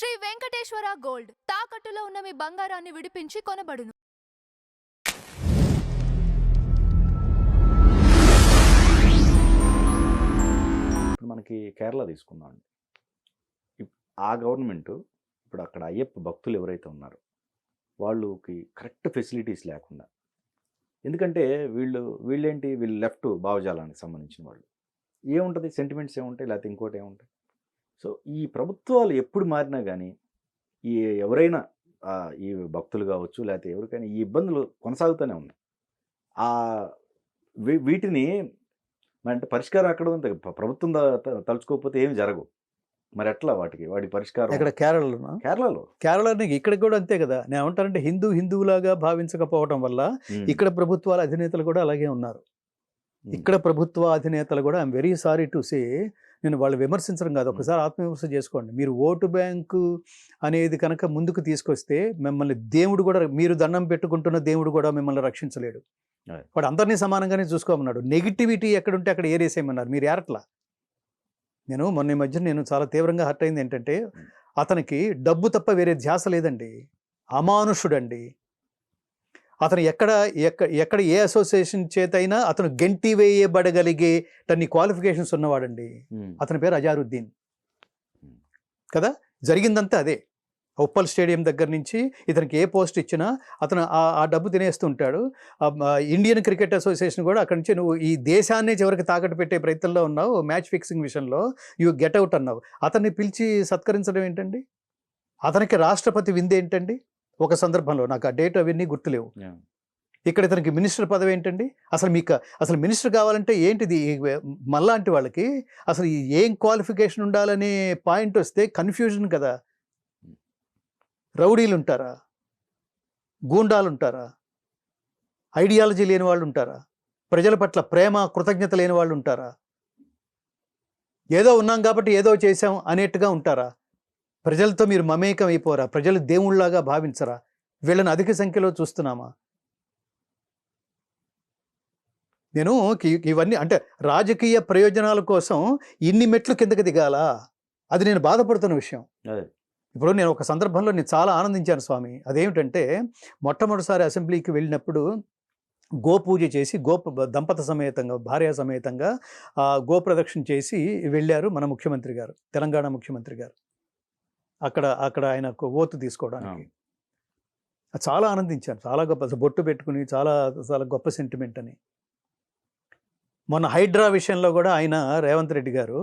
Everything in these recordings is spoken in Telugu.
శ్రీ వెంకటేశ్వర గోల్డ్ తాకట్టులో ఉన్న మీ బంగారాన్ని విడిపించి కొనబడును. మనకి కేరళ తీసుకుందాం. ఆ గవర్నమెంట్ ఇప్పుడు అక్కడ అయ్యప్ప భక్తులు ఎవరైతే ఉన్నారో వాళ్ళకి కరెక్ట్ ఫెసిలిటీస్ లేకుండా, ఎందుకంటే వీళ్ళేంటి వీళ్ళు లెఫ్ట్ భావజాలానికి సంబంధించిన వాళ్ళు, ఏముంటుంది సెంటిమెంట్స్ ఏముంటాయి, లేకపోతే ఇంకోటి ఏముంటాయి. సో ఈ ప్రభుత్వాలు ఎప్పుడు మారినా కానీ ఈ ఎవరైనా ఈ భక్తులు కావచ్చు లేకపోతే ఎవరికైనా ఈ ఇబ్బందులు కొనసాగుతూనే ఉన్నాయి. వీటిని అంటే పరిష్కారం ఎక్కడ ఉంది? ప్రభుత్వం తలుచుకోకపోతే ఏమి జరగవు. మరి ఎట్లా వాటి పరిష్కారం? ఇక్కడ కేరళలో ఇక్కడ కూడా అంతే కదా. నేను ఏమంటానంటే హిందువులాగా భావించకపోవడం వల్ల ఇక్కడ ప్రభుత్వాల అధినేతలు కూడా అలాగే ఉన్నారు. ఇక్కడ ప్రభుత్వ అధినేతలు కూడా I'm very sorry to say, నేను వాళ్ళు విమర్శించడం కాదు, ఒకసారి ఆత్మవిమర్శ చేసుకోండి. మీరు ఓటు బ్యాంకు అనేది కనుక ముందుకు తీసుకొస్తే మిమ్మల్ని దేవుడు కూడా, మీరు దండం పెట్టుకుంటున్న దేవుడు కూడా మిమ్మల్ని రక్షించలేడు. వాడు అందరినీ సమానంగానే చూసుకోమన్నాడు. నెగిటివిటీ ఎక్కడుంటే అక్కడ ఏరేసేయమన్నారు, మీరు ఏరట్లా. నేను మొన్న మధ్య నేను చాలా తీవ్రంగా హర్ట్ అయింది ఏంటంటే, అతనికి డబ్బు తప్ప వేరే ధ్యాస లేదండి. అమానుషుడండి అతను. ఎక్కడ ఏ అసోసియేషన్ చేతైనా అతను గెంటి వేయబడగలిగే తన్ని క్వాలిఫికేషన్స్ ఉన్నవాడండి. అతని పేరు అజారుద్దీన్ కదా. జరిగిందంతా అదే. ఉప్పల్ స్టేడియం దగ్గర నుంచి ఇతనికి ఏ పోస్ట్ ఇచ్చినా అతను ఆ డబ్బు తినేస్తుంటాడు. ఇండియన్ క్రికెట్ అసోసియేషన్ కూడా అక్కడి నుంచి, నువ్వు ఈ దేశాన్ని చివరికి తాకట్టు పెట్టే ప్రయత్నంలో ఉన్నావు, మ్యాచ్ ఫిక్సింగ్ విషయంలో యూ గెట్ అవుట్ అన్నావు. అతన్ని పిలిచి సత్కరించడం ఏంటండి? అతనికి రాష్ట్రపతి విందు ఏంటండి? ఒక సందర్భంలో నాకు ఆ డేట్ అవన్నీ గుర్తులేవు. ఇక్కడ ఇతనికి మినిస్టర్ పదవి ఏంటండి? అసలు మినిస్టర్ కావాలంటే ఏంటిది? మళ్ళాంటి వాళ్ళకి అసలు ఏం క్వాలిఫికేషన్ ఉండాలనే పాయింట్ వస్తే కన్ఫ్యూజన్ కదా. రౌడీలు ఉంటారా? గూండాలు ఉంటారా? ఐడియాలజీ లేని వాళ్ళు ఉంటారా? ప్రజల పట్ల ప్రేమ కృతజ్ఞత లేని వాళ్ళు ఉంటారా? ఏదో ఉన్నాం కాబట్టి ఏదో చేసాం అనేట్టుగా ఉంటారా? ప్రజలతో మీరు మమేకం అయిపోరా? ప్రజలు దేవుళ్ళలాగా భావించరా? వీళ్ళని అధిక సంఖ్యలో చూస్తున్నామా? నేను ఇవన్నీ అంటే రాజకీయ ప్రయోజనాల కోసం ఇన్ని మెట్లు కిందకి దిగాలా? అది నేను బాధపడుతున్న విషయం. ఇప్పుడు నేను ఒక సందర్భంలో నేను చాలా ఆనందించాను స్వామి. అదేమిటంటే, మొట్టమొదటిసారి అసెంబ్లీకి వెళ్ళినప్పుడు గోపూజ చేసి దంపత సమేతంగా, భార్య సమేతంగా గోప్రదక్షిణ చేసి వెళ్ళారు మన ముఖ్యమంత్రి గారు, తెలంగాణ ముఖ్యమంత్రి గారు. అక్కడ ఆయన ఓతు తీసుకోవడానికి చాలా ఆనందించాను. చాలా గొప్ప బొట్టు పెట్టుకుని చాలా గొప్ప సెంటిమెంట్ అని. మొన్న హైడ్రా విషయంలో కూడా ఆయన రేవంత్ రెడ్డి గారు,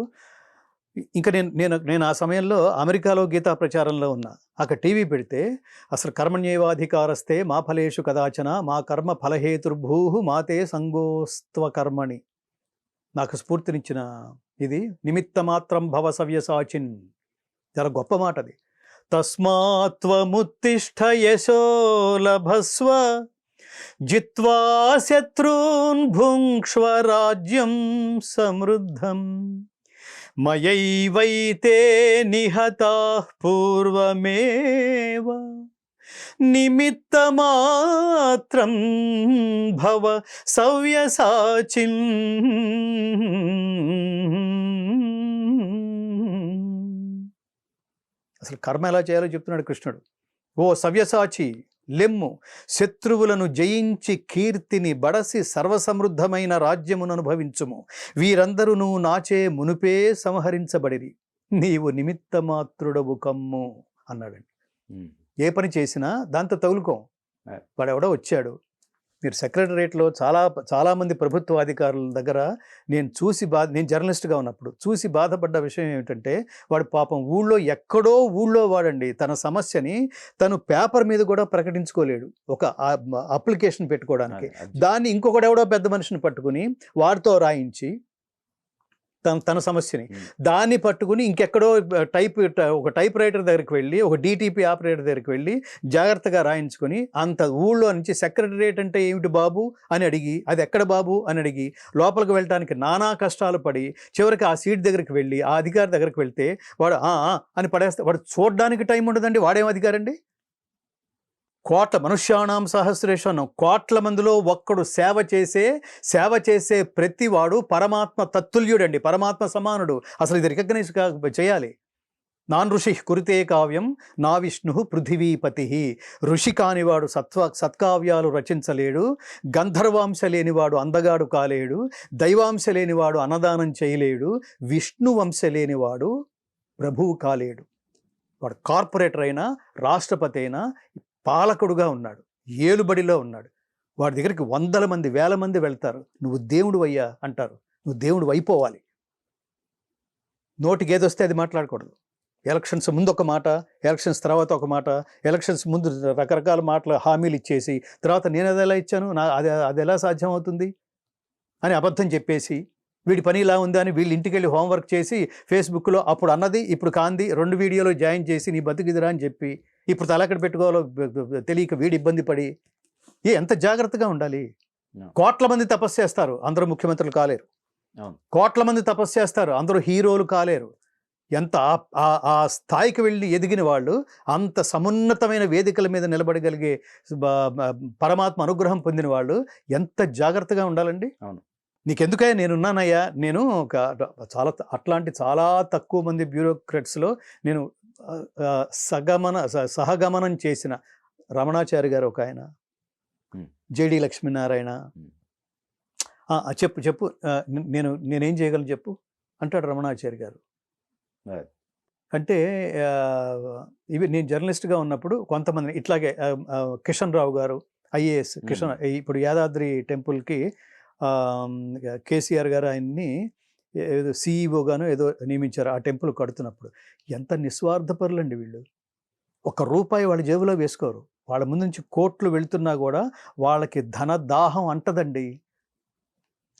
ఇంకా నేను ఆ సమయంలో అమెరికాలో గీతా ప్రచారంలో ఉన్నా. అక్కడ టీవీ పెడితే అసలు కర్మణ్యేవాధికారస్తే మా ఫలేషు కదాచన మా కర్మ ఫలహేతుర్భూ మాతే సంగోస్త్వ కర్మణి నాకు స్ఫూర్తినిచ్చిన ఇది. నిమిత్త మాత్రం భవ సవ్యసాచిన్, చాలా గొప్ప మాట అది. తస్మాత్వముత్తిష్ఠ యశో లభస్వ జిత్వా శత్రూన్ భుంక్ష్వ రాజ్యం సమృద్ధం మయైవైతే నిహతాః పూర్వమేవ నిమిత్తమాత్రం భవ సవ్యసాచిన్. అసలు కర్మ ఎలా చేయాలో చెప్తున్నాడు కృష్ణుడు. ఓ సవ్యసాచి, లెమ్ము, శత్రువులను జయించి కీర్తిని బడసి సర్వసమృద్ధమైన రాజ్యమును అనుభవించుము. వీరందరూ నువ్వు నాచే మునుపే సంహరించబడిరి, నీవు నిమిత్తమాత్రుడవు కమ్ము అన్నాడండి. ఏ పని చేసినా దాంతో తగులుకోం. వాడెవడో వచ్చాడు, మీరు సెక్రటరియట్లో చాలామంది ప్రభుత్వ అధికారుల దగ్గర నేను జర్నలిస్ట్గా ఉన్నప్పుడు చూసి బాధపడ్డ విషయం ఏమిటంటే, వాడు పాపం ఎక్కడో ఊళ్ళో వాడండి తన సమస్యని తను పేపర్ మీద కూడా ప్రకటించుకోలేడు, ఒక అప్లికేషన్ పెట్టుకోవడానికి. దాన్ని ఇంకొకడెవడో పెద్ద మనిషిని పట్టుకుని వాడితో రాయించి తన సమస్యని దాన్ని పట్టుకుని ఇంకెక్కడో ఒక టైప్ రైటర్ దగ్గరికి వెళ్ళి, ఒక డిటిపి ఆపరేటర్ దగ్గరికి వెళ్ళి జాగ్రత్తగా రాయించుకొని అంత ఊళ్ళో నుంచి సెక్రటరియట్ అంటే ఏమిటి బాబు అని అడిగి, అది ఎక్కడ బాబు అని అడిగి లోపలికి వెళ్ళడానికి నానా కష్టాలు పడి చివరికి ఆ సీట్ దగ్గరికి వెళ్ళి ఆ అధికారి దగ్గరికి వెళ్తే వాడు అని పడేస్తే, వాడు చూడడానికి టైం ఉండదండి. వాడేం అధికారండి? కోట్ల మనుష్యాణం సహస్రేషం, కోట్ల మందిలో ఒక్కడు సేవ చేసే ప్రతివాడు పరమాత్మ తత్తుల్యుడండి, పరమాత్మ సమానుడు. అసలు ఇది రికగ్నైజ్ చేయాలి. నాన్ ఋషి కురితే కావ్యం నా విష్ణు పృథివీపతి. ఋషి కానివాడు సత్కావ్యాలు రచించలేడు, గంధర్వాంశ లేనివాడు అందగాడు కాలేడు, దైవాంశ లేనివాడు అన్నదానం చేయలేడు, విష్ణు వంశ లేనివాడు ప్రభువు కాలేడు. వాడు కార్పొరేటర్ అయినా, రాష్ట్రపతి అయినా, పాలకుడుగా ఉన్నాడు, ఏలుబడిలో ఉన్నాడు. వాడి దగ్గరికి 100 మంది 1000 మంది వెళ్తారు. నువ్వు దేవుడు అయ్యా అంటారు. నువ్వు దేవుడు అయిపోవాలి. నోటికి ఏదొస్తే అది మాట్లాడకూడదు. ఎలక్షన్స్ ముందు ఒక మాట, ఎలక్షన్స్ తర్వాత ఒక మాట, ఎలక్షన్స్ ముందు రకరకాల మాటలు హామీలు ఇచ్చేసి తర్వాత నేను అది ఎలా ఇచ్చాను, అది ఎలా సాధ్యం అవుతుంది అని అబద్ధం చెప్పేసి, వీడి పని ఇలా ఉందా అని వీళ్ళు ఇంటికి వెళ్ళి హోంవర్క్ చేసి ఫేస్బుక్లో అప్పుడు అన్నది ఇప్పుడు కాంది 2 వీడియోలు జాయిన్ చేసి నీ బతుకుదిరా అని చెప్పి ఇప్పుడు తలెక్కడ పెట్టుకోవాలో తెలియక వీడి ఇబ్బంది పడి ఎంత జాగ్రత్తగా ఉండాలి. కోట్ల మంది తపస్సు చేస్తారు, అందరూ ముఖ్యమంత్రులు కాలేరు. కోట్ల మంది తపస్సు చేస్తారు, అందరూ హీరోలు కాలేరు. ఎంత ఆ స్థాయికి వెళ్ళి ఎదిగిన వాళ్ళు, అంత సమున్నతమైన వేదికల మీద నిలబడగలిగే పరమాత్మ అనుగ్రహం పొందిన వాళ్ళు ఎంత జాగ్రత్తగా ఉండాలండి. నీకెందుకయ్యా నేనున్నానయ్యా, నేను చాలా తక్కువ మంది బ్యూరోక్రాట్స్లో నేను సహగమనం చేసిన రమణాచారి గారు ఒక ఆయన, జేడి లక్ష్మీనారాయణ, చెప్పు నేనేం చేయగలను చెప్పు అంటాడు రమణాచారి గారు. అంటే ఇవి నేను జర్నలిస్ట్గా ఉన్నప్పుడు కొంతమంది ఇట్లాగే కిషన్ రావు గారు ఐఏఎస్ కిషన్, ఇప్పుడు యాదాద్రి టెంపుల్కి కేసీఆర్ గారు ఆయన్ని ఏదో సిఈఓగానో ఏదో నియమించారు ఆ టెంపుల్ కడుతున్నప్పుడు. ఎంత నిస్వార్థపరులండి వీళ్ళు. ₹1 వాళ్ళ జేబులో వేసుకోరు. వాళ్ళ ముందు నుంచి కోట్లు వెళుతున్నా కూడా వాళ్ళకి ధన దాహం అంటదండి.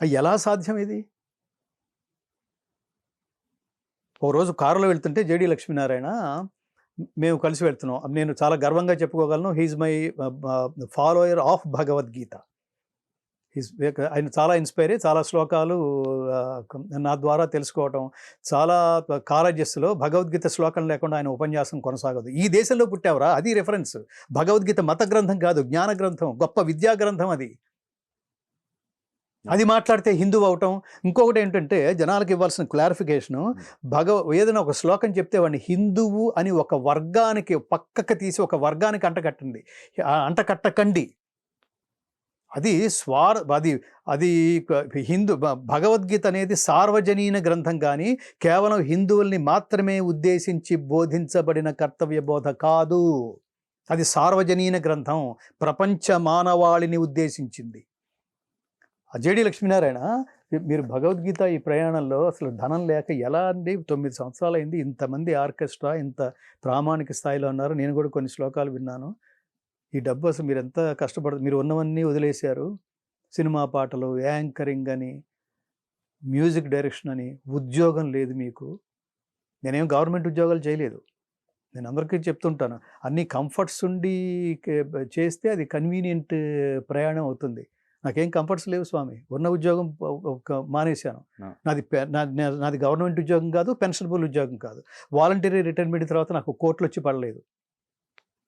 ఎలా సాధ్యం ఇది? ఓ రోజు కారులో వెళ్తుంటే జేడి లక్ష్మీనారాయణ మేము కలిసి వెళ్తున్నాం. నేను చాలా గర్వంగా చెప్పుకోగలను, he is my follower of Bhagavadgita. ఆయన చాలా ఇన్స్పైర్ అయ్యి చాలా శ్లోకాలు నా ద్వారా తెలుసుకోవటం. చాలా కాలేజెస్లో భగవద్గీత శ్లోకం లేకుండా ఆయన ఉపన్యాసం కొనసాగదు. ఈ దేశంలో పుట్టావరా, అది రెఫరెన్స్. భగవద్గీత మత గ్రంథం కాదు, జ్ఞాన గ్రంథం, గొప్ప విద్యా గ్రంథం అది మాట్లాడితే హిందువు అవటం. ఇంకొకటి ఏంటంటే జనాలకు ఇవ్వాల్సిన క్లారిఫికేషను, ఏదైనా ఒక శ్లోకం చెప్తే వాడిని హిందువు అని ఒక వర్గానికి పక్కకు తీసి ఒక వర్గానికి అంటకట్టకండి. అది అది హిందూ భగవద్గీత అనేది సార్వజనీన గ్రంథం కానీ కేవలం హిందువుల్ని మాత్రమే ఉద్దేశించి బోధించబడిన కర్తవ్య బోధ కాదు. అది సార్వజనీన గ్రంథం, ప్రపంచ మానవాళిని ఉద్దేశించింది. జేడి లక్ష్మీనారాయణ, మీరు భగవద్గీత ఈ ప్రయాణంలో అసలు ధనం లేక ఎలా అండి, 9 సంవత్సరాలు అయింది, ఇంతమంది ఆర్కెస్ట్రా ఇంత ప్రామాణిక స్థాయిలో ఉన్నారు. నేను కూడా కొన్ని శ్లోకాలు విన్నాను. ఈ డబ్బు అసలు మీరు ఎంత కష్టపడుతుంది, మీరు ఉన్నవన్నీ వదిలేశారు. సినిమా పాటలు, యాంకరింగ్ అని, మ్యూజిక్ డైరెక్షన్ అని, ఉద్యోగం లేదు మీకు. నేనేం గవర్నమెంట్ ఉద్యోగాలు చేయలేదు. నేను అందరికీ చెప్తుంటాను, అన్ని కంఫర్ట్స్ ఉండి చేస్తే అది కన్వీనియంట్ ప్రయాణం అవుతుంది. నాకేం కంఫర్ట్స్ లేవు స్వామి. ఉన్న ఉద్యోగం మానేశాను. నాది గవర్నమెంట్ ఉద్యోగం కాదు, పెన్షనబుల్ ఉద్యోగం కాదు. వాలంటరీ రిటైర్మెంట్ తర్వాత నాకు కోట్లు వచ్చి పడలేదు.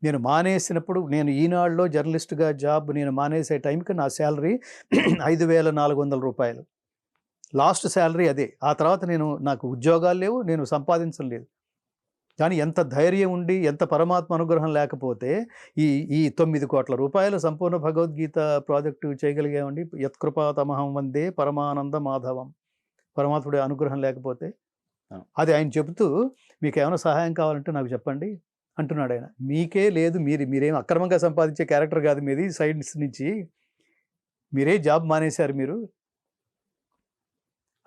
నేను మానేసినప్పుడు, నేను ఈనాడులో జర్నలిస్ట్గా జాబ్ నేను మానేసే టైంకి నా శాలరీ ₹5,400. లాస్ట్ శాలరీ అదే. ఆ తర్వాత నాకు ఉద్యోగాలు లేవు, నేను సంపాదించలేదు. కానీ ఎంత ధైర్యం ఉండి, ఎంత పరమాత్మ అనుగ్రహం లేకపోతే ఈ ₹9 కోట్ల సంపూర్ణ భగవద్గీత ప్రాజెక్టు చేయగలిగామండి. యత్కృపాతమహం వందే పరమానంద మాధవం. పరమాత్ముడి అనుగ్రహం లేకపోతే అది ఆయన చెబుతూ, మీకు ఏమైనా సహాయం కావాలంటే నాకు చెప్పండి అంటున్నాడు ఆయన. మీకే లేదు, మీరేం అక్రమంగా సంపాదించే క్యారెక్టర్ కాదు మీది. సైడ్స్ నుంచి మీరే జాబ్ మానేశారు మీరు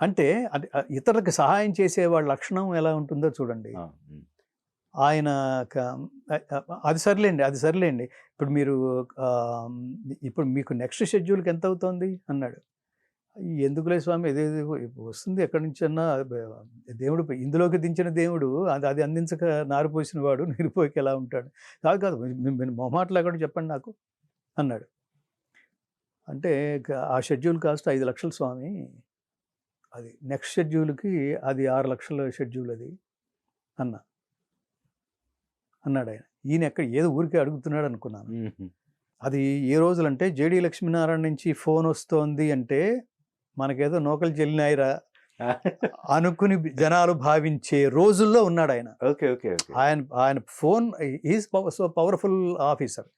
అంటే. ఇతరులకు సహాయం చేసే వాళ్ళ లక్షణం ఎలా ఉంటుందో చూడండి. ఆయన అది సర్లేండి ఇప్పుడు మీకు నెక్స్ట్ షెడ్యూల్కి ఎంత అవుతుంది అన్నాడు. ఎందుకులే స్వామి, వస్తుంది ఎక్కడి నుంచన్నా, దేవుడు ఇందులోకి దించిన దేవుడు అది అందించక నారిపోసిన వాడు నీరిపోయికి ఎలా ఉంటాడు. కాదు మొహమాట లేకుండా చెప్పండి నాకు అన్నాడు. అంటే ఆ షెడ్యూల్ కాస్ట్ 5 లక్షలు స్వామి, అది నెక్స్ట్ షెడ్యూల్కి అది 6 లక్షల షెడ్యూల్ అది అన్నాడు ఆయన. ఈయన ఏదో ఊరికే అడుగుతున్నాడు అనుకున్నాను. అది ఏ రోజులంటే జేడి లక్ష్మీనారాయణ నుంచి ఫోన్ వస్తోంది అంటే మనకేదో నూకలు చెల్లినాయిరా, అనుకుని జనాలు భావించే రోజుల్లో ఉన్నాడు ఆయన. Okay okay okay. ఆయన phone is so powerful officer.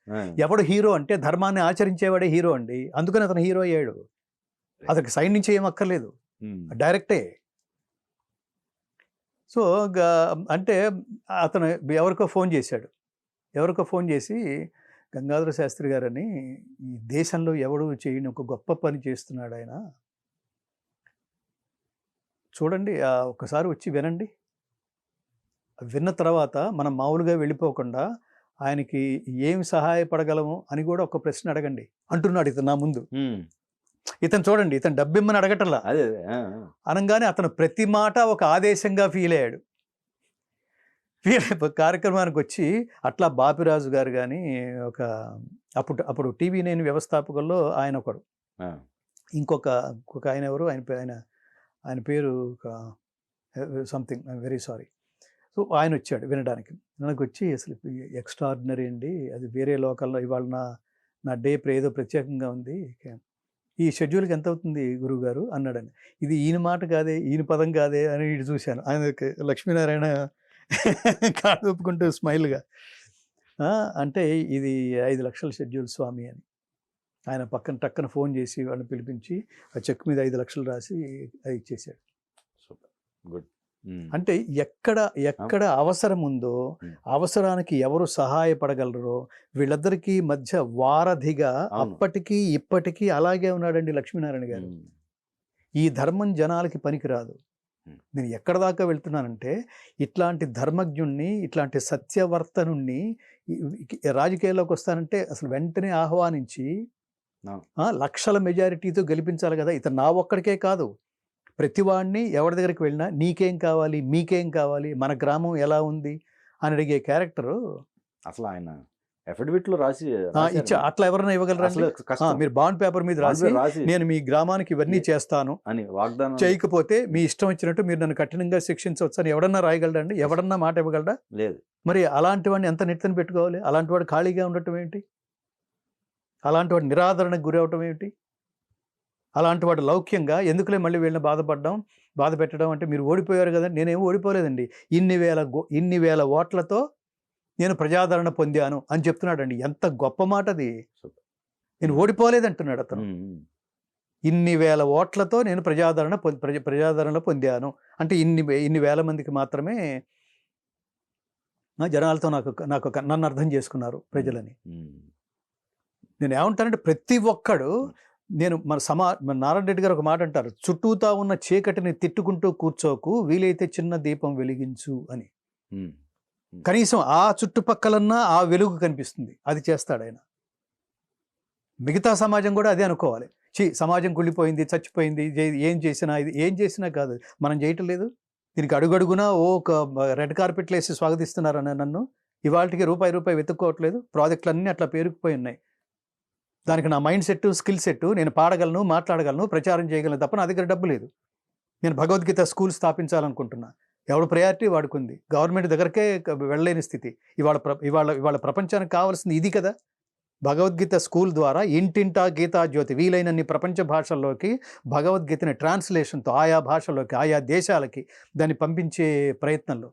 ఎవడు హీరో అంటే ధర్మాన్ని ఆచరించేవాడే హీరో అండి. అందుకని అతను హీరో అయ్యాడు. అతనికి సైడ్ నుంచి ఏం అక్కర్లేదు, డైరెక్టే. సో అంటే అతను ఎవరికో ఫోన్ చేసి గంగాధర శాస్త్రి గారని ఈ దేశంలో ఎవడు చేయని ఒక గొప్ప పని చేస్తున్నాడు ఆయన, చూడండి ఒక్కసారి వచ్చి వినండి. విన్న తర్వాత మనం మామూలుగా వెళ్ళిపోకుండా ఆయనకి ఏమి సహాయపడగలము అని కూడా ఒక ప్రశ్న అడగండి అంటున్నాడు ఇతను నా ముందు. ఇతను చూడండి, ఇతను డబ్బిమ్మని అడగటంలా, అనగానే అతను ప్రతి మాట ఒక ఆదేశంగా ఫీల్ అయ్యాడు. కార్యక్రమానికి వచ్చి అట్లా బాపిరాజు గారు కానీ అప్పుడు టీవీ నేను వ్యవస్థాపకుల్లో ఆయన ఒకడు, ఇంకొక ఆయన ఎవరు, ఆయన పేరు something, I'm very sorry. So ఆయన వచ్చాడు వినడానికి. నాకు వచ్చి అసలు ఎక్స్ట్రాడినరీ అండి, అది వేరే లోకల్లో ఇవాళ నా డే ఏదో ప్రత్యేకంగా ఉంది, ఈ షెడ్యూల్కి ఎంత అవుతుంది గురువుగారు అన్నాడని. ఇది ఈయన మాట కాదే, ఈయన పదం కాదే అని ఇటు చూశాను. ఆయన లక్ష్మీనారాయణ కాదు ఒప్పుకుంటూ స్మైల్గా, అంటే ఇది 5 లక్షల షెడ్యూల్ స్వామి అని. ఆయన టక్కన ఫోన్ చేసి వాళ్ళని పిలిపించి ఆ చెక్ మీద 5 లక్షలు రాసి అది ఇచ్చేసాడు. గుడ్. అంటే ఎక్కడ అవసరం ఉందో, అవసరానికి ఎవరు సహాయపడగలరో వీళ్ళిద్దరికీ మధ్య వారధిగా అప్పటికీ ఇప్పటికీ అలాగే ఉన్నాడండి లక్ష్మీనారాయణ గారు. ఈ ధర్మం జనాలకి పనికిరాదు. నేను ఎక్కడ దాకా వెళ్తున్నానంటే, ఇట్లాంటి ధర్మజ్ఞుణ్ణి, ఇట్లాంటి సత్యవర్తనుణ్ణి రాజకీయాల్లోకి వస్తానంటే అసలు వెంటనే ఆహ్వానించి లక్షల మెజారిటీతో గెలిపించాలి కదా. ఇతను నా ఒక్కడికే కాదు, ప్రతివాడిని ఎవరి దగ్గరికి వెళ్ళినా నీకేం కావాలి, మీకేం కావాలి, మన గ్రామం ఎలా ఉంది అని అడిగే క్యారెక్టరు అసలు ఆయన అఫిడవిట్ లో రాసి అట్లా ఎవరైనా ఇవ్వగలరా? మీరు బాండ్ పేపర్ మీద రాసి నేను మీ గ్రామానికి ఇవన్నీ చేస్తాను అని వాగ్దానం చేయకపోతే మీ ఇష్టం వచ్చినట్టు మీరు నన్ను కఠినంగా శిక్షించవచ్చు అని ఎవడన్నా రాయగలడండి? ఎవడన్నా మాట ఇవ్వగలడా? లేదు. మరి అలాంటి వాడిని ఎంత నెత్తని పెట్టుకోవాలి? అలాంటి వాడు ఖాళీగా ఉండటం ఏంటి? అలాంటి వాడు నిరాదరణకు గురి అవటం ఏమిటి? అలాంటి వాడు లౌక్యంగా ఎందుకులే మళ్ళీ వీళ్ళని బాధ పెట్టడం అంటే, మీరు ఓడిపోయారు కదా. నేనేం ఓడిపోలేదండి, ఇన్ని వేల ఓట్లతో నేను ప్రజాదరణ పొందాను అని చెప్తున్నాడండి. ఎంత గొప్ప మాట అది. నేను ఓడిపోలేదంటున్నాడు అతను. ఇన్ని వేల ఓట్లతో నేను ప్రజాదరణ పొందాను అంటే ఇన్ని వేల మందికి మాత్రమే జనాలతో నన్ను అర్థం చేసుకున్నారు ప్రజలని. నేను ఏమంటానంటే, ప్రతి ఒక్కడు మన నారాయణ రెడ్డి గారు ఒక మాట అంటారు, చుట్టూతా ఉన్న చీకటిని తిట్టుకుంటూ కూర్చోకు, వీలైతే చిన్న దీపం వెలిగించు అని. కనీసం ఆ చుట్టుపక్కలన్నా ఆ వెలుగు కనిపిస్తుంది, అది చేస్తాడు ఆయన. మిగతా సమాజం కూడా అదే అనుకోవాలి. సమాజం కుళ్ళిపోయింది, చచ్చిపోయింది, ఏం చేసినా కాదు, మనం చేయటం లేదు. దీనికి అడుగడుగునా ఒక రెడ్ కార్పెట్లు వేసి స్వాగతిస్తున్నారని నన్ను. ఇవాళకి రూపాయి వెతుక్కోవట్లేదు, ప్రాజెక్టులన్నీ అట్లా పేరుకుపోయి ఉన్నాయి. దానికి నా మైండ్ సెట్, స్కిల్ సెట్, నేను పాడగలను, మాట్లాడగలను, ప్రచారం చేయగలను తప్ప నా దగ్గర డబ్బు లేదు. నేను భగవద్గీత స్కూల్ స్థాపించాలనుకుంటున్నా. ఎవడు ప్రయారిటీ వాడుకుంది. గవర్నమెంట్ దగ్గరకే వెళ్ళలేని స్థితి. ఇవాళ ప్రపంచానికి కావాల్సింది ఇది కదా. భగవద్గీత స్కూల్ ద్వారా ఇంటింటా గీతా జ్యోతి వీలైనన్ని ప్రపంచ భాషల్లోకి భగవద్గీతని ట్రాన్స్లేషన్తో ఆయా భాషల్లోకి, ఆయా దేశాలకి దాన్ని పంపించే ప్రయత్నంలో.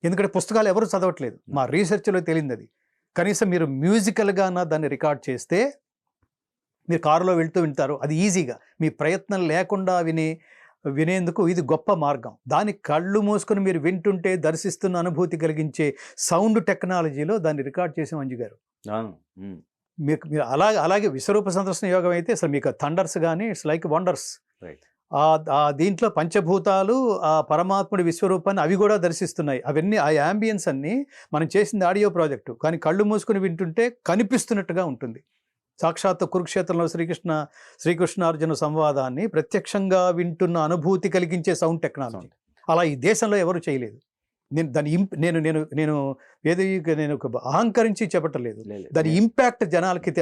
ఎందుకంటే పుస్తకాలు ఎవరు చదవట్లేదు, మా రీసెర్చ్లో తేలింది అది. కనీసం మీరు మ్యూజికల్గా దాన్ని రికార్డ్ చేస్తే మీరు కారులో వెళ్తూ వింటారు, అది ఈజీగా. మీ ప్రయత్నం లేకుండా వినేందుకు ఇది గొప్ప మార్గం. దాన్ని కళ్ళు మూసుకొని మీరు వింటుంటే దర్శిస్తున్న అనుభూతి కలిగించే సౌండ్ టెక్నాలజీలో దాన్ని రికార్డ్ చేసే మంజు గారు. మీరు అలాగే విశ్వరూప సందర్శన యోగం అయితే అసలు మీకు థండర్స్ కానీ ఇట్స్ లైక్ వండర్స్. దీంట్లో పంచభూతాలు ఆ పరమాత్ముడి విశ్వరూపాన్ని అవి కూడా దర్శిస్తున్నాయి. అవన్నీ ఆ యాంబియన్స్ అన్నీ మనం చేసింది ఆడియో ప్రాజెక్టు, కానీ కళ్ళు మూసుకొని వింటుంటే కనిపిస్తున్నట్టుగా ఉంటుంది. సాక్షాత్ కురుక్షేత్రంలో శ్రీకృష్ణార్జున సంవాదాన్ని ప్రత్యక్షంగా వింటున్న అనుభూతి కలిగించే సౌండ్ టెక్నాలజీ అలా ఈ దేశంలో ఎవరు చేయలేదు. నేను అహంకరించి చెప్పటలేదు, దాని ఇంపాక్ట్ జనాలకి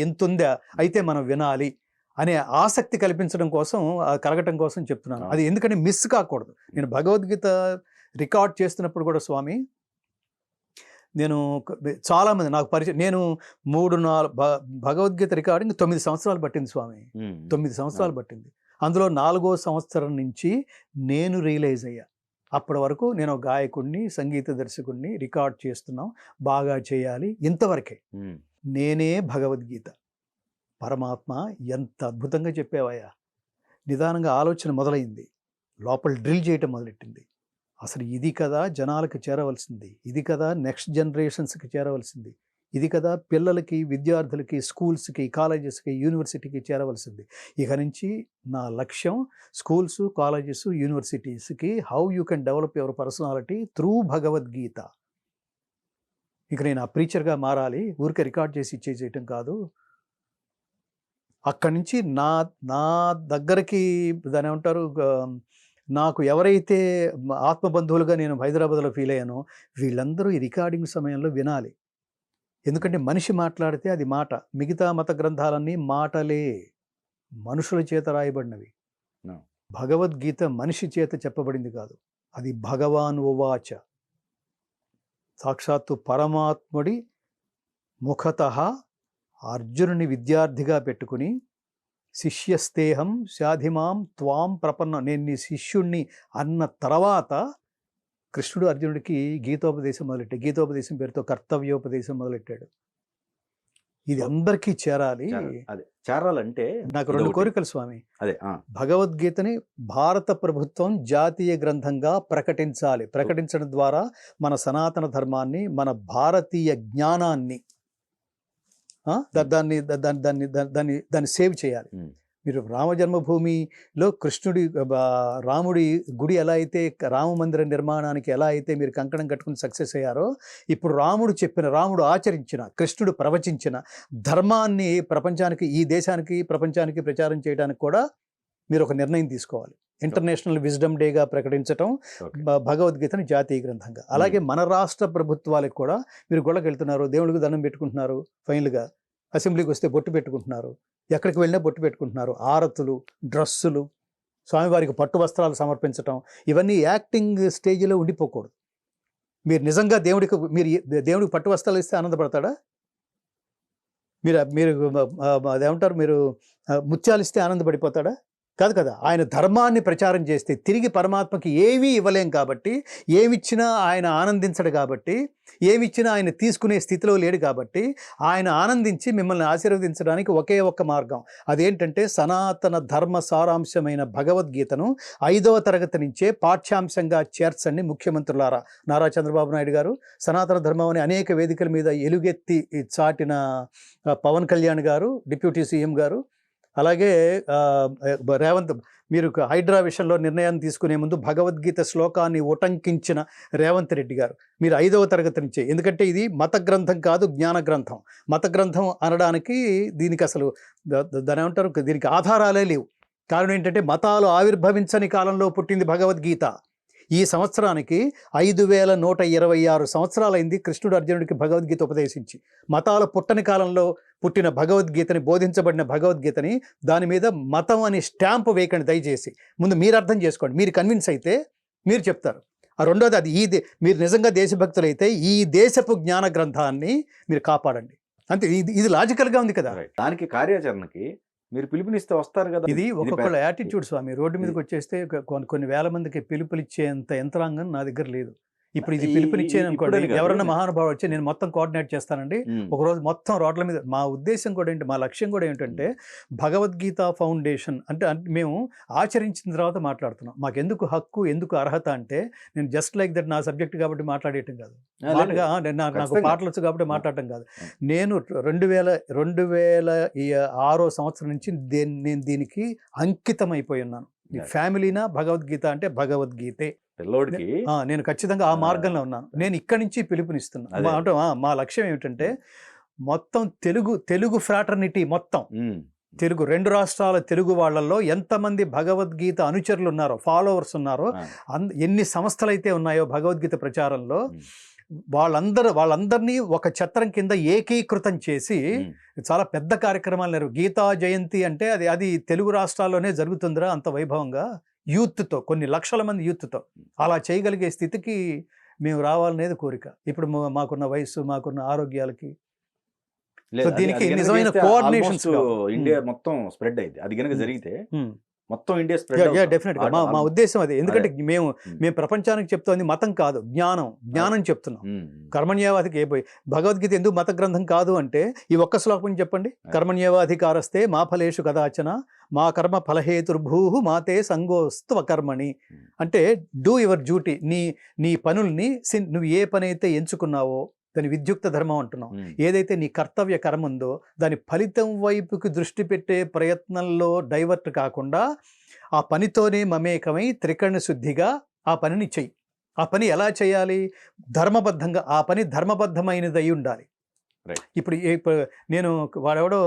ఎంతుందా, అయితే మనం వినాలి అనే ఆసక్తి కలగటం కోసం చెప్తున్నాను. అది ఎందుకంటే మిస్ కాకూడదు. నేను భగవద్గీత రికార్డ్ చేస్తున్నప్పుడు కూడా స్వామి, నేను చాలామంది నాకు పరిచయం, నేను 3-4 భగవద్గీత రికార్డింగ్ 9 సంవత్సరాలు పట్టింది స్వామి. 9 సంవత్సరాలు పట్టింది. అందులో 4వ సంవత్సరం నుంచి నేను రియలైజ్ అయ్యా. అప్పటి వరకు నేను ఒక గాయకుడిని, సంగీత దర్శకుడిని, రికార్డ్ చేస్తున్నాం, బాగా చేయాలి, ఇంతవరకే. నేనే భగవద్గీత. పరమాత్మ ఎంత అద్భుతంగా చెప్పావయ్యా. నిదానంగా ఆలోచన మొదలైంది, లోపల డ్రిల్ చేయటం మొదలెట్టింది. అసలు ఇది కదా జనాలకు చేరవలసింది, ఇది కదా నెక్స్ట్ జనరేషన్స్కి చేరవలసింది, ఇది కదా పిల్లలకి, విద్యార్థులకి, స్కూల్స్కి, కాలేజెస్కి, యూనివర్సిటీకి చేరవలసింది. ఇక నుంచి నా లక్ష్యం స్కూల్స్, కాలేజెస్, యూనివర్సిటీస్కి how you can develop your personality through Bhagavadgita. ఇక నేను ఆ ప్రీచర్గా మారాలి, ఊరికే రికార్డ్ చేసి ఇచ్చేసేయటం కాదు. అక్కడి నుంచి నా దగ్గరికి దాని ఏమంటారు, నాకు ఎవరైతే ఆత్మబంధువులుగా నేను హైదరాబాద్లో ఫీల్ అయ్యానో వీళ్ళందరూ ఈ రికార్డింగ్ సమయంలో వినాలి. ఎందుకంటే మనిషి మాట్లాడితే అది మాట. మిగతా మత గ్రంథాలన్నీ మాటలే, మనుషుల చేత రాయబడినవి. భగవద్గీత మనిషి చేత చెప్పబడింది కాదు, అది భగవాన్ ఉవాచ, సాక్షాత్తు పరమాత్ముడి ముఖతః అర్జునుని విద్యార్థిగా పెట్టుకుని, శిష్యస్తేహం శాధిమాం త్వాం ప్రపన్న, నేను నీ శిష్యుణ్ణి అన్న తర్వాత కృష్ణుడు అర్జునుడికి గీతోపదేశం మొదలెట్టాడు. గీతోపదేశం పేరుతో కర్తవ్యోపదేశం మొదలెట్టాడు. ఇది అందరికీ చేరాలి. అదే చేరాలంటే నాకు 2 కోరికలు స్వామి. అదే భగవద్గీతని భారత ప్రభుత్వం జాతీయ గ్రంథంగా ప్రకటించాలి. ప్రకటించడం ద్వారా మన సనాతన ధర్మాన్ని, మన భారతీయ జ్ఞానాన్ని దాన్ని సేవ్ చేయాలి. మీరు రామ జన్మభూమిలో రాముడి గుడి ఎలా అయితే, రామ మందిర నిర్మాణానికి ఎలా అయితే మీరు కంకణం కట్టుకుని సక్సెస్ అయ్యారో, ఇప్పుడు రాముడు ఆచరించిన, కృష్ణుడు ప్రవచించిన ధర్మాన్ని ప్రపంచానికి, ఈ దేశానికి, ప్రపంచానికి ప్రచారం చేయడానికి కూడా మీరు ఒక నిర్ణయం తీసుకోవాలి. ఇంటర్నేషనల్ విజ్డమ్ డేగా ప్రకటించటం, భగవద్గీతని జాతీయ గ్రంథంగా. అలాగే మన రాష్ట్ర ప్రభుత్వాలకు కూడా, మీరు గొడవకి వెళ్తున్నారు, దేవుడికి దండం పెట్టుకుంటున్నారు, ఫైనల్గా అసెంబ్లీకి వస్తే బొట్టు పెట్టుకుంటున్నారు, ఎక్కడికి వెళ్ళినా బొట్టు పెట్టుకుంటున్నారు, ఆరతులు, డ్రస్సులు, స్వామివారికి పట్టు వస్త్రాలు సమర్పించటం, ఇవన్నీ యాక్టింగ్ స్టేజ్లో ఉండిపోకూడదు. మీరు నిజంగా దేవుడికి పట్టు వస్త్రాలు ఇస్తే ఆనందపడతాడా? మీరు అదేమంటారు, మీరు ముత్యాలు ఇస్తే ఆనందపడిపోతాడా? కాదు కదా. ఆయన ధర్మాన్ని ప్రచారం చేస్తే తిరిగి పరమాత్మకి ఏమీ ఇవ్వలేం కాబట్టి, ఏమిచ్చినా ఆయన ఆనందించడు కాబట్టి, ఏమిచ్చినా ఆయన తీసుకునే స్థితిలో లేడు కాబట్టి, ఆయన ఆనందించి మిమ్మల్ని ఆశీర్వదించడానికి ఒకే ఒక్క మార్గం, అదేంటంటే సనాతన ధర్మ సారాంశమైన భగవద్గీతను 5వ తరగతి నుంచే పాఠ్యాంశంగా చేర్చండి. ముఖ్యమంత్రులారా, నారా చంద్రబాబు నాయుడు గారు, సనాతన ధర్మం అని అనేక వేదికల మీద ఎలుగెత్తి చాటిన పవన్ కళ్యాణ్ గారు, డిప్యూటీ సీఎం గారు, అలాగే రేవంత్, మీరు హైడ్రా విషయంలో నిర్ణయాన్ని తీసుకునే ముందు భగవద్గీత శ్లోకాన్ని ఉటంకించిన రేవంత్ రెడ్డి గారు, మీరు 5వ తరగతి నుంచే, ఎందుకంటే ఇది మత గ్రంథం కాదు, జ్ఞాన గ్రంథం. మత గ్రంథం అనడానికి దీనికి అసలు దాని ఏమంటారు, దీనికి ఆధారాలే లేవు. కారణం ఏంటంటే మతాలు ఆవిర్భవించని కాలంలో పుట్టింది భగవద్గీత. ఈ సంవత్సరానికి 5126 సంవత్సరాలైంది కృష్ణుడు అర్జునుడికి భగవద్గీత ఉపదేశించి. మతాల పుట్టని కాలంలో పుట్టిన భగవద్గీతని, బోధించబడిన భగవద్గీతని, దాని మీద మతం అని స్టాంపు వేయకండి దయచేసి. ముందు మీరు అర్థం చేసుకోండి, మీరు కన్విన్స్ అయితే మీరు చెప్తారు. రెండోది, అది మీరు నిజంగా దేశభక్తులైతే ఈ దేశపు జ్ఞాన గ్రంథాన్ని మీరు కాపాడండి. అంతే. ఇది లాజికల్గా ఉంది కదా. దానికి కార్యాచరణకి మీరు పిలుపునిస్తే వస్తారు కదా. ఇది ఒక్కొక్కళ్ళ యాటిట్యూడ్ స్వామి. రోడ్డు మీదకి వచ్చేస్తే కొన్ని వేల మందికి పిలుపునిచ్చేంత యంత్రాంగం నా దగ్గర లేదు. ఇప్పుడు ఇది పిలుపునిచ్చాను అనుకోండి, ఎవరన్నా మహానుభావులు వచ్చి నేను మొత్తం కోఆర్డినేట్ చేస్తానండి, ఒకరోజు మొత్తం రోడ్ల మీద. మా ఉద్దేశం కూడా ఏంటి, మా లక్ష్యం కూడా ఏంటంటే భగవద్గీత ఫౌండేషన్ అంటే మేము ఆచరించిన తర్వాత మాట్లాడుతున్నాం. మాకెందుకు హక్కు, ఎందుకు అర్హత అంటే, నేను జస్ట్ లైక్ దట్ నా సబ్జెక్ట్ కాబట్టి మాట్లాడేయటం కాదు, నాకు పాటలు వచ్చు కాబట్టి మాట్లాడటం కాదు. నేను 2006 సంవత్సరం నుంచి నేను దీనికి అంకితం అయిపోయి ఉన్నాను. ఫ్యామిలీనా భగవద్గీత అంటే భగవద్గీతే పిల్లోడికి. నేను ఖచ్చితంగా ఆ మార్గంలో ఉన్నాను. నేను ఇక్కడి నుంచి పిలుపునిస్తున్నా. అంటే మా లక్ష్యం ఏమిటంటే మొత్తం తెలుగు ఫ్రాటర్నిటీ, మొత్తం తెలుగు 2 రాష్ట్రాల తెలుగు వాళ్ళల్లో ఎంతమంది భగవద్గీత అనుచరులు ఉన్నారో, ఫాలోవర్స్ ఉన్నారో, ఎన్ని సంస్థలు అయితే ఉన్నాయో భగవద్గీత ప్రచారంలో, వాళ్ళందరినీ ఒక ఛత్రం కింద ఏకీకృతం చేసి చాలా పెద్ద కార్యక్రమాలు గీతా జయంతి అంటే అది తెలుగు రాష్ట్రాల్లోనే జరుగుతుందిరా అంత వైభవంగా, యూత్తో, కొన్ని లక్షల మంది యూత్తో అలా చేయగలిగే స్థితికి మేము రావాలనేది కోరిక. ఇప్పుడు మాకున్న వయసు, మాకున్న ఆరోగ్యాలకి దీనికి నిజమైన కోఆర్డినేషన్ ఇండియా మొత్తం స్ప్రెడ్ అయింది. అది కనుక జరిగితే మొత్తం ఇండియా స్ప్రెడ్ డెఫినెట్ గా మా ఉద్దేశం అది. ఎందుకంటే మేము ప్రపంచానికి చెప్తోంది మతం కాదు, జ్ఞానం చెప్తున్నాం. కర్మణ్యేవాధికి భగవద్గీత ఎందుకు మత గ్రంథం కాదు అంటే ఈ ఒక్క శ్లోకం చెప్పండి. కర్మణ్యేవాధికారస్తే మా ఫలేషు కదాచన మా కర్మ ఫలహేతుర్భూ మాతే సంగోస్తు అకర్మణి. అంటే డూ యువర్ డ్యూటీ. నీ పనుల్ని నువ్వు ఏ పని అయితే ఎంచుకున్నావో దాని విద్యుక్త ధర్మం అంటున్నాం. ఏదైతే నీ కర్తవ్య కర్మ ఉందో దాని ఫలితం వైపుకి దృష్టి పెట్టే ప్రయత్నంలో డైవర్ట్ కాకుండా ఆ పనితోనే మమేకమై త్రికరణ శుద్ధిగా ఆ పనిని చెయ్యి. ఆ పని ఎలా చేయాలి? ధర్మబద్ధంగా. ఆ పని ధర్మబద్ధమైనది అయి ఉండాలి. ఇప్పుడు నేను వాడెవడో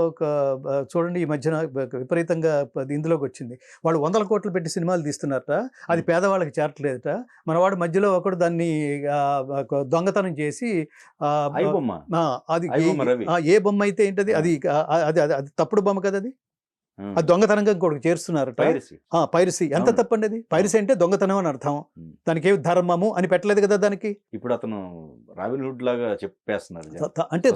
చూడండి, ఈ మధ్యన విపరీతంగా ఇందులోకి వచ్చింది. వాళ్ళు 100 కోట్లు పెట్టి సినిమాలు తీస్తున్నారట, అది పేదవాళ్ళకి చేరట్లేదట. మనవాడు మధ్యలో ఒకడు దాన్ని దొంగతనం చేసి అది ఏ బొమ్మ అయితే ఏంటది, అది అది తప్పుడు బొమ్మ కదా, అది దొంగతనంగా ఇంకోటి చేరుస్తున్నారట. పైరసీ ఎంత తప్పండి అది? పైరసీ అంటే దొంగతనం అని అర్థం. దానికి ఏమి ధర్మము అని పెట్టలేదు కదా దానికి. ఇప్పుడు అతను రాబిన్హుడ్ లాగా చెప్పేస్తున్నారు అంటే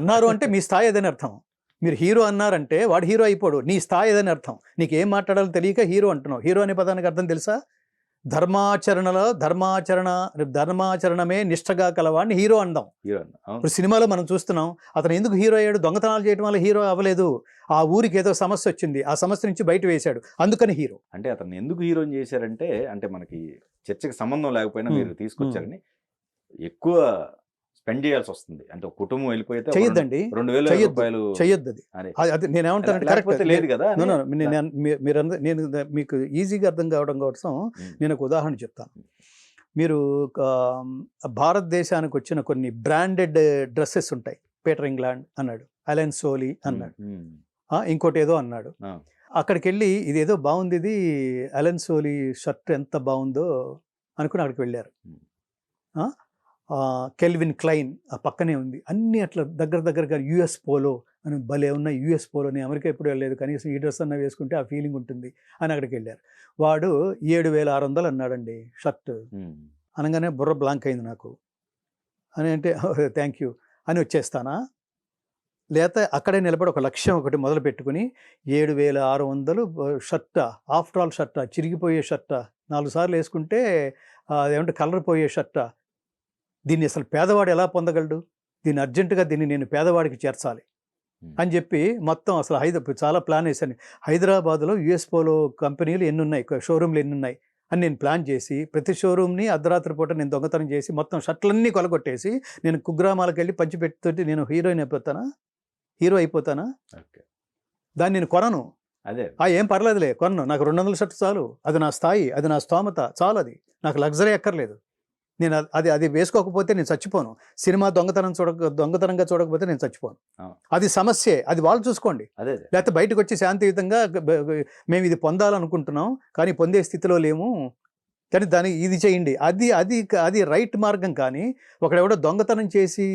అన్నారు అంటే మీ స్థాయి అదని అర్థం. మీరు హీరో అన్నారంటే వాడు హీరో అయిపోడు, నీ స్థాయి అదని అర్థం. నీకు ఏం మాట్లాడాలో తెలియక హీరో అంటున్నావు. హీరో అనే పదానికి అర్థం తెలుసా? ధర్మాచరణమే నిష్టగా కలవాడిని హీరో అందాం. ఇప్పుడు సినిమాలో మనం చూస్తున్నాం, అతను ఎందుకు హీరో అయ్యాడు? దొంగతనాలు చేయడం వల్ల హీరో అవ్వలేదు. ఆ ఊరికి ఏదో సమస్య వచ్చింది, ఆ సమస్య నుంచి బయట వేశాడు, అందుకని హీరో. అంటే అతను ఎందుకు హీరోని చేశారంటే, అంటే మనకి చర్చకి సంబంధం లేకపోయినా మీరు తీసుకొచ్చారని ఎక్కువ స్పెండ్ చేయాల్సి వస్తుంది. అంటే ఒక కుటుంబం వెళ్ళిపోతే చెయ్యొద్దండి, 2000 రూపాయలు చెయ్యొద్దు. అది నేనేమంటానంటే కరెక్ట్ లేదు కదా. మీరు నేను మీకు ఈజీగా అర్థం కావడం కోసం నేను ఒక ఉదాహరణ చెప్తాను. మీరు భారతదేశానికి వచ్చిన కొన్ని బ్రాండెడ్ డ్రెస్సెస్ ఉంటాయి. పీటర్ ఇంగ్లాండ్ అన్నాడు, అలెన్ సోలీ అన్నాడు, ఇంకోటి ఏదో అన్నాడు. అక్కడికి వెళ్ళి ఇదేదో బాగుంది, ఇది అలెన్ సోలీ షర్ట్ ఎంత బాగుందో అనుకుని అక్కడికి వెళ్ళారు. కెల్విన్ క్లైన్ ఆ పక్కనే ఉంది. అన్నీ అట్లా దగ్గరగా యుఎస్ పోలో అని భలే ఉన్న యుఎస్ పోలో. నేను అమెరికా ఎప్పుడు వెళ్ళలేదు, కనీసం ఈ డ్రెస్ అన్న వేసుకుంటే ఆ ఫీలింగ్ ఉంటుంది అని అక్కడికి వెళ్ళారు. వాడు 7600 అన్నాడండి షర్ట్. అనగానే బుర్ర బ్లాంక్ అయింది నాకు. అని అంటే థ్యాంక్ యూ అని వచ్చేస్తానా, లేకపోతే అక్కడే నిలబడి ఒక లక్ష్యం ఒకటి మొదలు పెట్టుకుని 7600 షర్టా, ఆఫ్టర్ ఆల్ షర్టా, చిరిగిపోయే షర్టా, 4 సార్లు వేసుకుంటే అదేమంటే కలర్ పోయే షర్టా, దీన్ని అసలు పేదవాడు ఎలా పొందగలడు, దీన్ని అర్జెంటుగా నేను పేదవాడికి చేర్చాలి అని చెప్పి మొత్తం అసలు చాలా ప్లాన్ వేశాను. హైదరాబాద్లో యుఎస్ పోలో కంపెనీలు ఎన్ని ఉన్నాయి, షోరూమ్లు ఎన్ని ఉన్నాయి అని నేను ప్లాన్ చేసి ప్రతి షోరూమ్ని అర్ధరాత్రి పూట నేను దొంగతనం చేసి మొత్తం షర్ట్లన్నీ కొలగొట్టేసి నేను కుగ్రామాలకు వెళ్ళి పంచిపెట్టుతోటి నేను హీరో అయిపోతానా? దాన్ని నేను కొనను. అదే ఏం పర్లేదులే, కొనను. నాకు 200 షర్ట్ చాలు, అది నా స్థాయి, అది నా స్తోమత చాలు, అది నాకు లగ్జరీ అక్కర్లేదు. నేను అది వేసుకోకపోతే నేను చచ్చిపోను. సినిమా దొంగతనంగా చూడకపోతే నేను చచ్చిపోను. అది సమస్యే, అది వాళ్ళు చూసుకోండి. లేకపోతే బయటకు వచ్చి శాంతియుతంగా మేము ఇది పొందాలనుకుంటున్నాం కానీ పొందే స్థితిలో లేము, కానీ దానికి ఇది చేయండి. అది రైట్ మార్గం. కానీ ఒకడెవడో దొంగతనం చేసి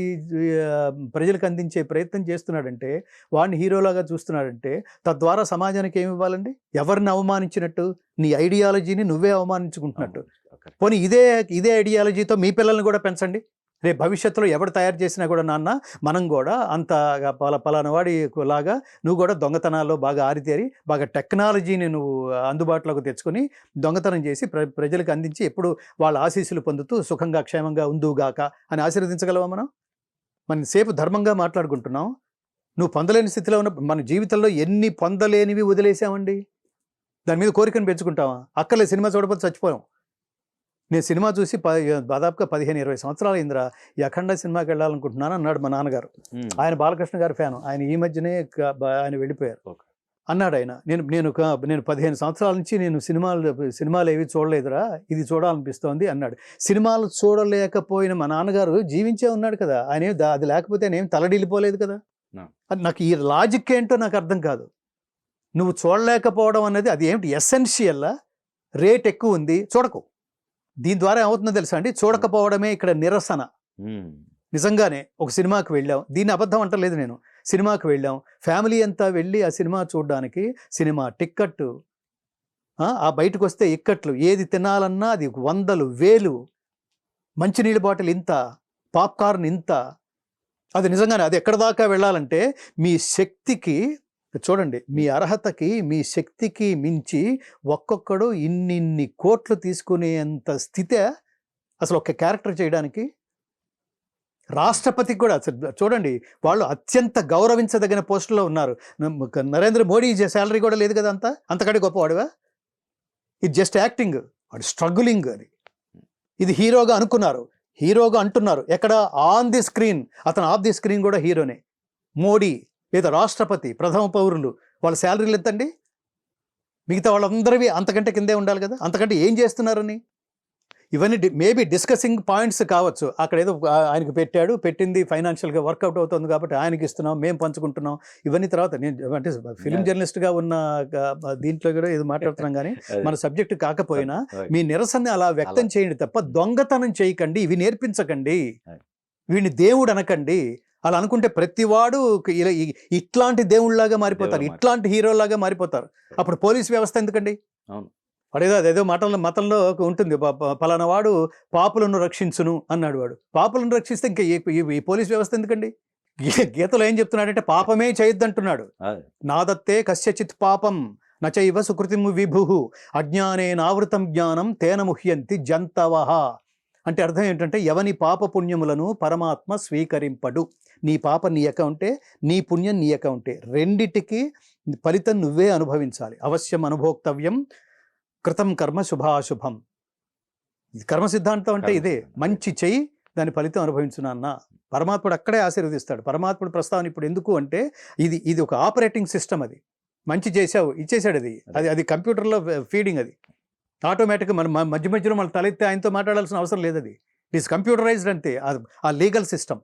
ప్రజలకు అందించే ప్రయత్నం చేస్తున్నాడంటే, వాడిని హీరోలాగా చూస్తున్నాడంటే, తద్వారా సమాజానికి ఏమి ఇవ్వాలండి? ఎవరిని అవమానించినట్టు? నీ ఐడియాలజీని నువ్వే అవమానించుకుంటున్నట్టు. పోనీ ఇదే ఐడియాలజీతో మీ పిల్లల్ని కూడా పెంచండి. రేపు భవిష్యత్తులో ఎవడు తయారు చేసినా కూడా, నాన్న మనం కూడా అంత పలానా వాడి లాగా నువ్వు కూడా దొంగతనాల్లో బాగా ఆరితేరి బాగా టెక్నాలజీని నువ్వు అందుబాటులోకి తెచ్చుకొని దొంగతనం చేసి ప్రజలకు అందించి ఎప్పుడు వాళ్ళ ఆశీస్సులు పొందుతూ సుఖంగా క్షేమంగా ఉందుగాక అని ఆశీర్వదించగలవా? మనం సేపు ధర్మంగా మాట్లాడుకుంటున్నాం. నువ్వు పొందలేని స్థితిలో ఉన్న మన జీవితంలో ఎన్ని పొందలేనివి వదిలేసామండి. దాని మీద కోరికను పెంచుకుంటావా? అక్కర్లేదు, సినిమా చూడకపోతే చచ్చిపోయాం. నేను సినిమా చూసి దాదాపుగా 15-20 సంవత్సరాలు అయిందిరా, ఈ అఖండ సినిమాకి వెళ్ళాలనుకుంటున్నాను అన్నాడు మా నాన్నగారు. ఆయన బాలకృష్ణ గారి ఫ్యాను. ఆయన ఈ మధ్యనే ఆయన వెళ్ళిపోయారు. అన్నాడు ఆయన. నేను 15 సంవత్సరాల నుంచి నేను సినిమాలు ఏవి చూడలేదురా, ఇది చూడాలనిపిస్తోంది అన్నాడు. సినిమాలు చూడలేకపోయిన మా నాన్నగారు జీవించే ఉన్నాడు కదా, ఆయన అది లేకపోతే నేనేం తలడిల్లిపోలేదు కదా. నాకు ఈ లాజిక్ ఏంటో నాకు అర్థం కాదు. నువ్వు చూడలేకపోవడం అనేది అది ఏమిటి? ఎసెన్షియల్లా? రేట్ ఎక్కువ ఉంది, చూడకు. దీని ద్వారా ఏమవుతుందో తెలుసా అండి? చూడకపోవడమే ఇక్కడ నిరసన. నిజంగానే ఒక సినిమాకి వెళ్ళాం, దీన్ని అబద్ధం అంటలేదు నేను. సినిమాకి వెళ్ళాం, ఫ్యామిలీ అంతా వెళ్ళి ఆ సినిమా చూడడానికి సినిమా టిక్కెట్టు, ఆ బయటకు వస్తే ఇక్కట్లు, ఏది తినాలన్నా అది 100,000, మంచినీళ్ళ బాటిల్ ఇంత, పాప్కార్న్ ఇంత. అది నిజంగానే అది ఎక్కడ దాకా వెళ్ళాలంటే మీ శక్తికి చూడండి, మీ అర్హతకి మీ శక్తికి మించి ఒక్కొక్కడు ఇన్నిన్ని కోట్లు తీసుకునేంత స్థితే అసలు ఒక క్యారెక్టర్ చేయడానికి. రాష్ట్రపతికి కూడా చూడండి, వాళ్ళు అత్యంత గౌరవించదగిన పోస్టులో ఉన్నారు. నరేంద్ర మోడీ శాలరీ కూడా లేదు కదా, అంతకంటే గొప్పవాడువా? ఇది జస్ట్ యాక్టింగ్, వాడు స్ట్రగులింగ్. అది ఇది హీరోగా అనుకున్నారు, హీరోగా అంటున్నారు. ఎక్కడ ఆన్ ది స్క్రీన్, అతను ఆఫ్ ది స్క్రీన్ కూడా హీరోనే. మోడీ లేదా రాష్ట్రపతి, ప్రథమ పౌరులు, వాళ్ళ శాలరీలు ఎంతండి? మిగతా వాళ్ళందరివి అంతకంటే కిందే ఉండాలి కదా. అంతకంటే ఏం చేస్తున్నారని ఇవన్నీ మేబీ డిస్కసింగ్ పాయింట్స్ కావచ్చు. అక్కడ ఏదో ఆయనకు పెట్టింది ఫైనాన్షియల్గా వర్కౌట్ అవుతుంది కాబట్టి ఆయనకి ఇస్తున్నాం, మేము పంచుకుంటున్నాం. ఇవన్నీ తర్వాత నేను అంటే ఫిలిం జర్నలిస్ట్గా ఉన్న దీంట్లో కూడా ఏదో మాట్లాడుతున్నాం. కానీ మన సబ్జెక్ట్ కాకపోయినా మీ నిరసన అలా వ్యక్తం చేయండి తప్ప దొంగతనం చేయకండి, ఇవి నేర్పించకండి, వీడిని దేవుడు అనకండి. అలా అనుకుంటే ప్రతివాడు ఇట్లాంటి దేవుళ్ళలాగా మారిపోతారు, ఇట్లాంటి హీరోలాగా మారిపోతారు. అప్పుడు పోలీస్ వ్యవస్థ ఎందుకండి? వాడేదో అదేదో మతంలో ఉంటుంది, పలానా వాడు పాపులను రక్షించును అన్నాడు. వాడు పాపులను రక్షిస్తే ఇంకా ఈ పోలీస్ వ్యవస్థ ఎందుకండి? గీతలో ఏం చెప్తున్నాడంటే పాపమే చేయొద్దంటున్నాడు. నాదత్తే కస్యచిత్ పాపం నచైవ సుకృతి విభు అజ్ఞానేనావృతం జ్ఞానం తేన ముహ్యంతి జంతవః. అంటే అర్థం ఏంటంటే ఎవని పాప పుణ్యములను పరమాత్మ స్వీకరింపడు. నీ పాప నీ అకౌంటే, నీ పుణ్యం నీ అకౌంటే. రెండిటికి ఫలితం నువ్వే అనుభవించాలి. అవశ్యం అనుభోక్తవ్యం కృతం కర్మ శుభాశుభం. కర్మ సిద్ధాంతం అంటే ఇదే. మంచి చెయ్యి, దాని ఫలితం అనుభవించున్నా అన్న పరమాత్ముడు అక్కడే ఆశీర్వదిస్తాడు. పరమాత్ముడు ప్రస్తావన ఇప్పుడు ఎందుకు అంటే ఇది ఒక ఆపరేటింగ్ సిస్టమ్. అది మంచి చేసావు, ఇచ్చేసాడు. అది కంప్యూటర్లో ఫీడింగ్. అది ఆటోమేటిక్గా మన మధ్య మధ్యలో మన తలెత్తి ఆయనతో మాట్లాడాల్సిన అవసరం లేదు. అది ఇట్ ఈస్ కంప్యూటరైజ్డ్ అంతే, ఆ లీగల్ సిస్టమ్.